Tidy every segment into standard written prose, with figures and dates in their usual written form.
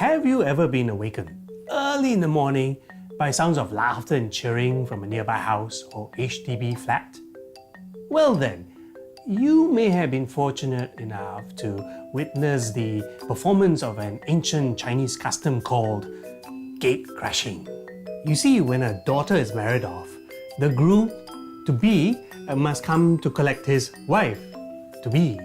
Have you ever been awakened early in the morning by sounds of laughter and cheering from a nearby house or HDB flat? Well then, you may have been fortunate enough to witness the performance of an ancient Chinese custom called gate crashing. You see, when a daughter is married off, the groom-to-be must come to collect his wife-to-be.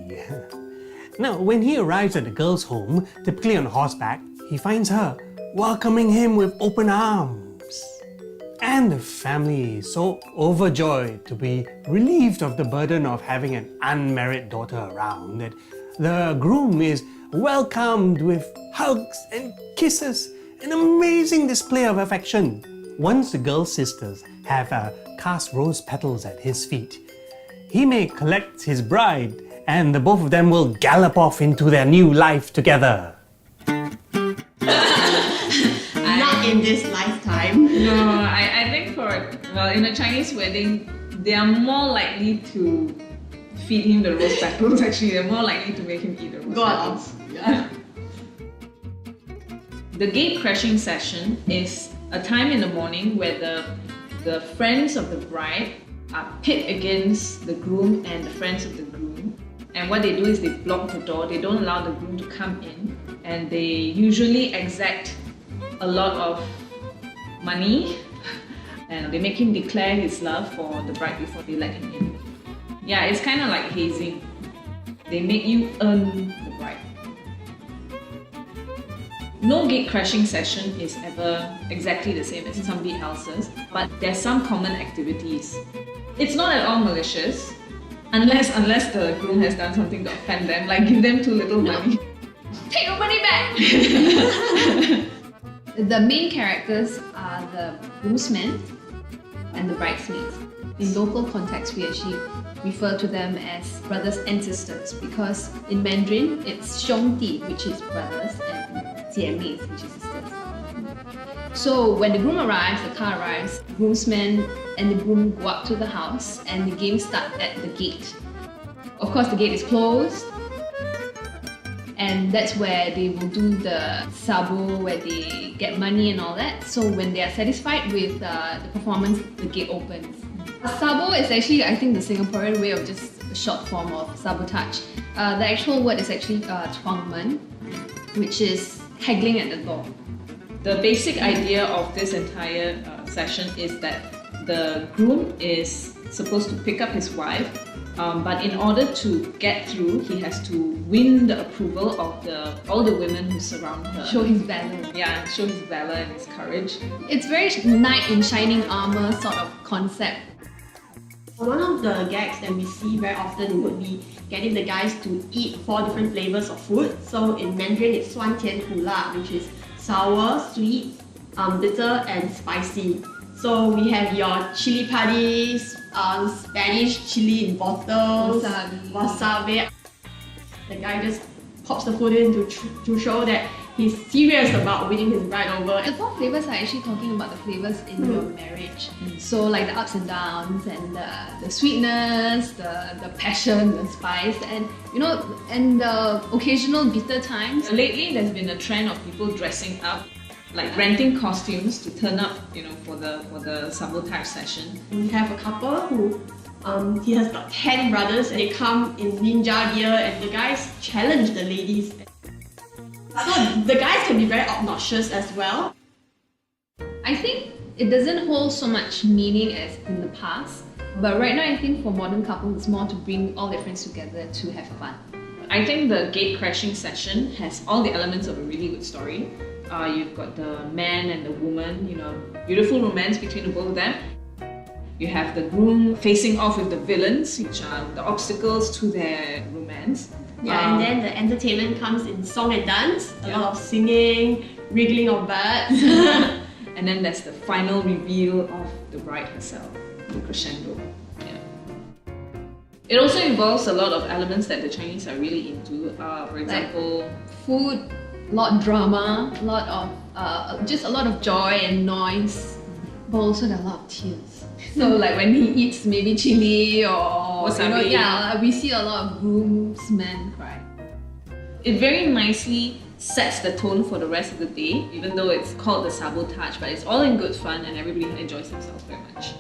Now, when he arrives at the girl's home, typically on horseback, he finds her welcoming him with open arms. And the family is so overjoyed to be relieved of the burden of having an unmarried daughter around that the groom is welcomed with hugs and kisses, an amazing display of affection. Once the girl's sisters have cast rose petals at his feet, he may collect his bride and the both of them will gallop off into their new life together. Not in this lifetime. No, I think in a Chinese wedding, they are more likely to feed him the rose petals. Actually, they're more likely to make him eat the rose petals. Yeah. The gate crashing session is a time in the morning where the friends of the bride are pit against the groom and the friends of the groom. And what they do is they block the door, they don't allow the groom to come in, and they usually exact a lot of money and they make him declare his love for the bride before they let him in. Yeah, it's kind of like hazing. They make you earn the bride. No gate crashing session is ever exactly the same as somebody else's, but there's some common activities. It's not at all malicious, unless the groom has done something to offend them, like give them too little money. Take your money back! The main characters are the groomsmen and the bridesmaids. In local context, we actually refer to them as brothers and sisters because in Mandarin, it's 兄弟, which is brothers, and 姐妹, which is sisters. So when the groom arrives, the car arrives, the groomsmen and the groom go up to the house and the game starts at the gate. Of course, the gate is closed, and that's where they will do the sabo, where they get money and all that. So when they are satisfied with the performance, the gate opens. Sabo is actually, I think, the Singaporean way of just a short form of sabotage. The actual word is actually 闯门, which is haggling at the door. The basic idea of this entire session is that the groom is supposed to pick up his wife, but in order to get through, he has to win the approval of all the women who surround her. Show his valor. Yeah, show his valor and his courage. It's very knight in shining armor sort of concept. One of the gags that we see very often would be getting the guys to eat 4 different flavors of food. So in Mandarin, it's 酸甜苦辣, which is sour, sweet, bitter, and spicy. So we have your chili patties, Spanish chili in bottles, wasabi. The guy just pops the food in to show that he's serious about winning his bride over. The 4 flavors are actually talking about the flavors in your marriage. So like the ups and downs and the sweetness, the passion, the spice, and and the occasional bitter times. Lately, there's been a trend of people dressing up, like renting costumes to turn up, for the sabotage session. We have a couple who he has got 10 brothers and they come in ninja gear and the guys challenge the ladies. So the guys can be very obnoxious as well. I think it doesn't hold so much meaning as in the past, but right now I think for modern couples it's more to bring all their friends together to have fun. I think the gate crashing session has all the elements of a really good story. You've got the man and the woman, beautiful romance between the both of them. You have the groom facing off with the villains, which are the obstacles to their romance. Yeah, and then the entertainment comes in song and dance, a lot of singing, wriggling of butts. And then there's the final reveal of the bride herself, the crescendo. Yeah. It also involves a lot of elements that the Chinese are really into. For example, like food, a lot of drama, a lot of just a lot of joy and noise, but also there are a lot of tears. So like when he eats maybe chili or wasabi. We see a lot of groomsmen cry. It very nicely sets the tone for the rest of the day, even though it's called the sabotage, but it's all in good fun and everybody enjoys themselves very much.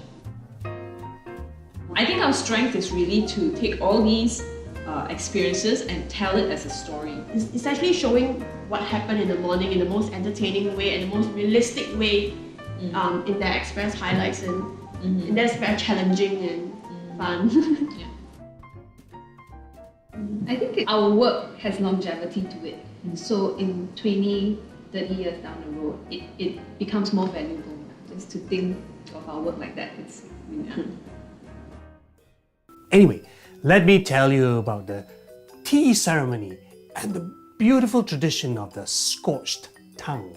I think our strength is really to take all these experiences and tell it as a story. It's actually showing what happened in the morning in the most entertaining way and the most realistic way in their express highlights, and that's very challenging and fun. Yeah. I think our work has longevity to it. So in 20, 30 years down the road, it becomes more valuable. Just to think of our work like that, it's really cool. Anyway, let me tell you about the tea ceremony and the beautiful tradition of the scorched tongue.